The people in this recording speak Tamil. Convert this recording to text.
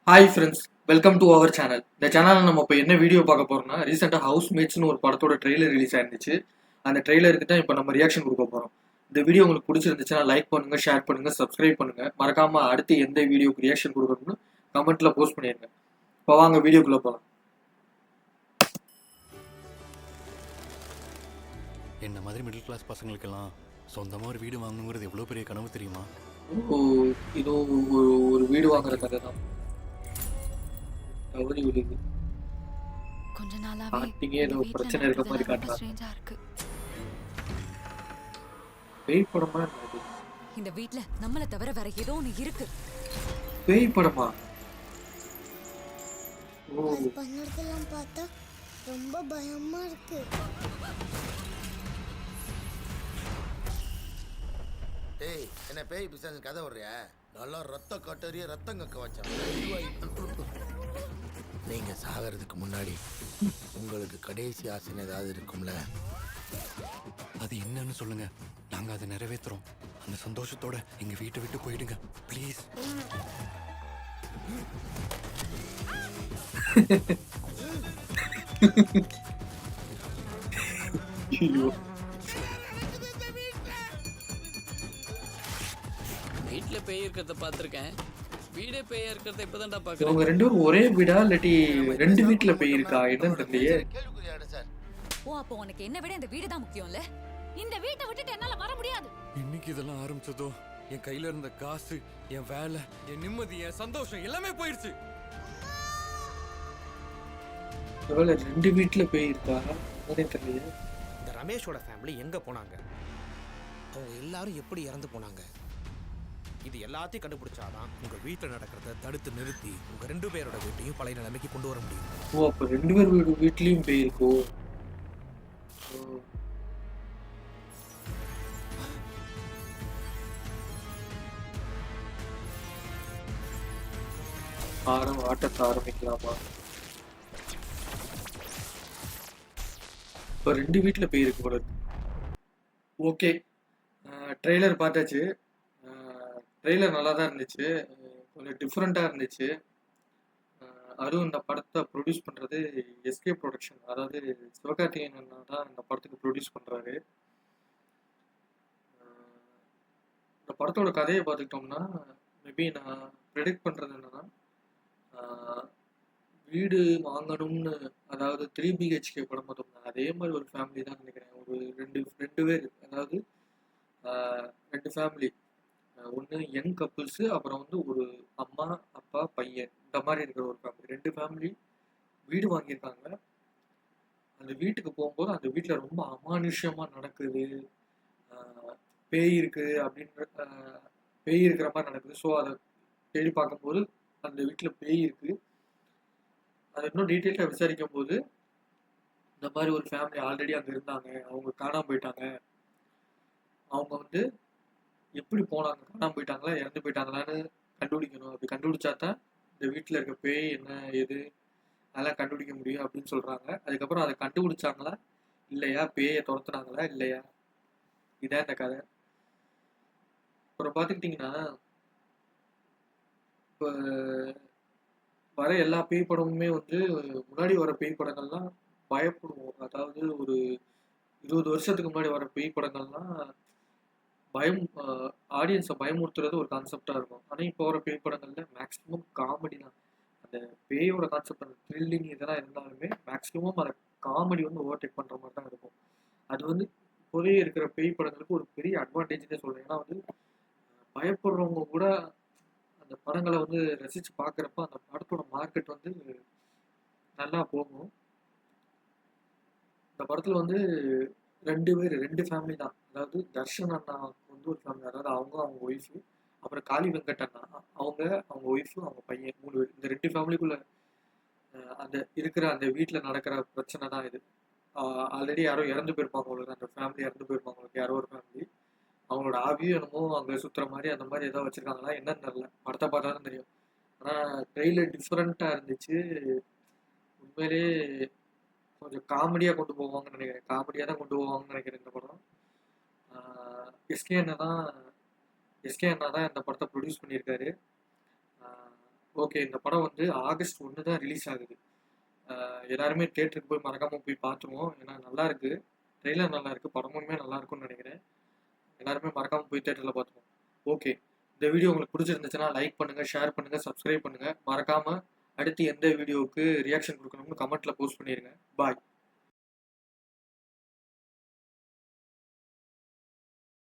Hi friends, welcome to our channel. இந்த சேனலில் நம்ம இப்போ என்ன வீடியோ பார்க்க போறோம்னா, ரீசெண்டாக ஹவுஸ் மேட்ஸ்னு ஒரு படத்தோட ட்ரெய்லர் ரிலீஸ் ஆயிருந்துச்சு. அந்த ட்ரெய்லருக்கு தான் இப்போ நம்ம ரியாக்ஷன் கொடுக்க போகிறோம். இந்த வீடியோ உங்களுக்கு பிடிச்சிருந்துச்சுன்னா லைக் பண்ணுங்க, ஷேர் பண்ணுங்க, சப்ஸ்கிரைப் பண்ணுங்க. மறக்காம அடுத்து எந்த வீடியோக்கு ரியாக்ஷன் கொடுக்கணும்னு கமெண்ட்ல போஸ்ட் பண்ணிருங்க. இப்போ வாங்க வீடியோக்குள்ள போகலாம். என்ன மாதிரி மிடில் கிளாஸ் பசங்களுக்கெல்லாம் சொந்தமாக ஒரு வீடு வாங்கணுங்கிறது எவ்வளோ பெரிய கனவு தெரியுமா? ஓ, இது ஒரு வீடு வாங்குற கதை தான். கவரி விழுது. கொஞ்ச நாளாவே ஸ்டார்டிங்கே இந்த ஏதோ வீட்ல பிரச்சனை இருக்க மாதிரி நடக்கிறதெல்லாம் ரொம்ப காட்டுறாங்க. ஸ்ட்ரேஞ்சா இருக்கு. பேய் படமா என்னது? இந்த வீட்ல நம்மள தவிர வேற ஏதோ ஒண்ணு இருக்கு. பேய் படமா? ஓ, அது பண்ணுறதெல்லாம் பார்த்தா ரொம்ப பயமா இருக்கு. டேய் என்ன பேய் பிசாசு கதை விடுறியா? நல்லா ரத்த கட்டறிய ரத்தம் கக்க வச்சான். நீங்க சாகிறதுக்கு முன்னாடி உங்களுக்கு கடைசி ஆசை ஏதாவது இருக்கும்ல? அது என்னன்னு சொல்லுங்க, நாங்கள் அதை நிறைவேற்றுறோம். அந்த சந்தோஷத்தோட எங்கள் வீட்டை விட்டு போயிடுங்க ப்ளீஸ். ஐயோ. வீட்ல பேய் இருக்கிறத பார்த்துருக்கேன். வீடே பேயா இருக்கிறத இப்பதான்டா இவங்க பாக்குறேன். ரெண்டு பேரும் ஒரே வீடா இல்லாட்டி ரெண்டு வீட்டுல போய் இருக்கா என்னன்னு தெரியலையே. கேள்விக்குறியாடு சார். ஓ, அப்போ உனக்கு என்ன விட இந்த வீடு தான் முக்கியம்ல? இந்த வீட்டை விட்டுட்டு என்னால வர முடியாது. இன்னைக்கு இதெல்லாம் ஆரம்பிச்சதோ என் கையில இருந்த காசு, என் வேலை, என் நிம்மதி, என் சந்தோஷம் எல்லாமே போயிடுச்சு. ஒருவேளை ரெண்டு வீட்டுல போய் இருக்கா என்னன்னே தெரியலையே. இந்த ரமேஷோட ஃபேமிலி எங்க போனாங்க? அவங்க எல்லாரும் எப்படி இறந்து போனாங்க? இது எல்லாத்தையும் கண்டுபிடிச்சாதான் உங்க வீட்டுல நடக்கிறத தடுத்து நிறுத்தி உங்க ரெண்டு பேரோட வீட்டையும் பழைய நிலைமைக்கு கொண்டு வர முடியும். ஓ, அப்ப ரெண்டு பேர் வீட்லயும் போய் இருக்கோ. ஓ. ஆட்டத்தை ஆரம்பிக்கலாமா? இப்ப ரெண்டு வீட்டுல போய் இருக்கு போல இருக்கு. ஓகே, ட்ரெய்லர் பார்த்தாச்சு. ட்ரெய்லர் நல்லா தான் இருந்துச்சு. கொஞ்சம் டிஃப்ரெண்ட்டாக இருந்துச்சு. அதுவும் இந்த படத்தை ப்ரொடியூஸ் பண்ணுறது எஸ்கே ப்ரொடக்ஷன், அதாவது சிவகார்த்திகேயன் அண்ணா தான் இந்த படத்துக்கு ப்ரொடியூஸ் பண்ணுறாரு. இந்த படத்தோட கதையை பார்த்துக்கிட்டோம்னா, மேபி நான் ப்ரெடிக்ட் பண்ணுறது என்னன்னா, வீடு வாங்கணும்னு, அதாவது 3 BHK படம் பார்த்தோம்னா அதே மாதிரி ஒரு ஃபேமிலி தான் நினைக்கிறேன். ஒரு ரெண்டு ரெண்டு பேர், அதாவது ரெண்டு ஃபேமிலி. ஒன்று யங் கப்புள்ஸு, அப்புறம் வந்து ஒரு அம்மா அப்பா பையன், இந்த மாதிரி இருக்கிற ஒரு ஃபேமிலி. ரெண்டு ஃபேமிலி வீடு வாங்கியிருக்காங்க. அந்த வீட்டுக்கு போகும்போது அந்த வீட்டில் ரொம்ப அமானுஷ்யமாக நடக்குது. பேய் இருக்குது அப்படின்ற பேய் இருக்கிற மாதிரி நடக்குது. ஸோ அதை தேடி பார்க்கும்போது அந்த வீட்டில் பேய் இருக்குது. அதை இன்னும் டீட்டெயிலாக விசாரிக்கும் போது இந்த மாதிரி ஒரு ஃபேமிலி ஆல்ரெடி அங்கே இருந்தாங்க, அவங்க காணாமல் போயிட்டாங்க. அவங்க வந்து எப்படி போனாங்க, காணாமல் போயிட்டாங்களா இறந்து போயிட்டாங்களான்னு கண்டுபிடிக்கணும். அப்படி கண்டுபிடிச்சா தான் இந்த வீட்டில் இருக்க பேய் என்ன ஏது அதெல்லாம் கண்டுபிடிக்க முடியும் அப்படின்னு சொல்கிறாங்க. அதுக்கப்புறம் அதை கண்டுபிடிச்சாங்களா இல்லையா, பேயை துரத்துனாங்களா இல்லையா, இதான் இந்த கதை. அப்புறம் பார்த்துக்கிட்டிங்கன்னா, இப்போ வர எல்லா பேய் படமுமே வந்து முன்னாடி வர பேய் படங்கள்லாம் பயப்படுவோம். அதாவது ஒரு 20 வருஷத்துக்கு முன்னாடி வர பேய் படங்கள்லாம் பயம், ஆடியன்ஸை பயமுறுத்துறது ஒரு கான்செப்டாக இருக்கும். ஆனால் இப்போ வர பேய் படங்களில் மேக்ஸிமம் காமெடி தான். அந்த பேயோட கான்செப்ட், அந்த த்ரில்லிங் இதெல்லாம் இருந்தாலுமே மேக்ஸிமம் அதை காமெடி வந்து ஓவர்டேக் பண்ணுற மாதிரி தான் இருக்கும். அது வந்து இப்போதே இருக்கிற பேய் படங்களுக்கு ஒரு பெரிய அட்வான்டேஜ்னே சொல்கிறேன். ஏன்னா வந்து பயப்படுறவங்க கூட அந்த படங்களை வந்து ரசித்து பார்க்குறப்ப அந்த படத்தோட மார்க்கெட் வந்து நல்லா போகும். இந்த படத்தில் வந்து ரெண்டு ஃபேமிலி தான். அதாவது தர்ஷன் அண்ணா வந்து ஒரு ஃபேமிலி, அதாவது அவங்க ஒய்ஃபு, அப்புறம் காளி வெங்கட் அண்ணா அவங்க ஒய்ஃபு, அவங்க பையன், 3 பேர். இந்த ரெண்டு ஃபேமிலிக்குள்ள அந்த இருக்கிற அந்த வீட்டில் நடக்கிற பிரச்சனை தான் இது. ஆல்ரெடி யாரோ இறந்து போயிருப்பாங்க உங்களுக்கு, அந்த ஃபேமிலி இறந்து போயிருப்பாங்க உங்களுக்கு, யாரோ ஒரு ஃபேமிலி. அவங்களோட ஆவியும் என்னமோ அங்கே சுற்றுற மாதிரி அந்த மாதிரி ஏதோ வச்சுருக்காங்களா என்னன்னு தெரியல, படத்தை பார்த்தா தான் தெரியும். ஆனால் ட்ரெய்லர் டிஃப்ரெண்ட்டாக இருந்துச்சு. உண்மையிலே கொஞ்சம் காமெடியாக கொண்டு போவாங்கன்னு நினைக்கிறேன். காமெடியாக தான் கொண்டு போவாங்கன்னு நினைக்கிறேன் இந்த படம். எஸ்கே அண்ணா தான் இந்த படத்தை ப்ரொடியூஸ் பண்ணியிருக்காரு. ஓகே, இந்த படம் வந்து ஆகஸ்ட் 1 தான் ரிலீஸ் ஆகுது. எல்லாருமே தியேட்டருக்கு போய் மறக்காமல் போய் பார்த்துருவோம். ஏன்னா நல்லா இருக்கு, ட்ரெய்லர் நல்லா இருக்கு, படமுமே நல்லா இருக்கும்னு நினைக்கிறேன். எல்லாருமே மறக்காமல் போய் தியேட்டரில் பார்த்துருவோம். ஓகே, இந்த வீடியோ உங்களுக்கு பிடிச்சிருந்துச்சுன்னா லைக் பண்ணுங்கள், ஷேர் பண்ணுங்கள், சப்ஸ்கிரைப் பண்ணுங்கள். மறக்காமல் அடுத்து எந்த வீடியோவுக்கு ரியாக்ஷன் கொடுக்கணும்னு கமெண்ட்டில் போஸ்ட் பண்ணிடுங்க. பாய்.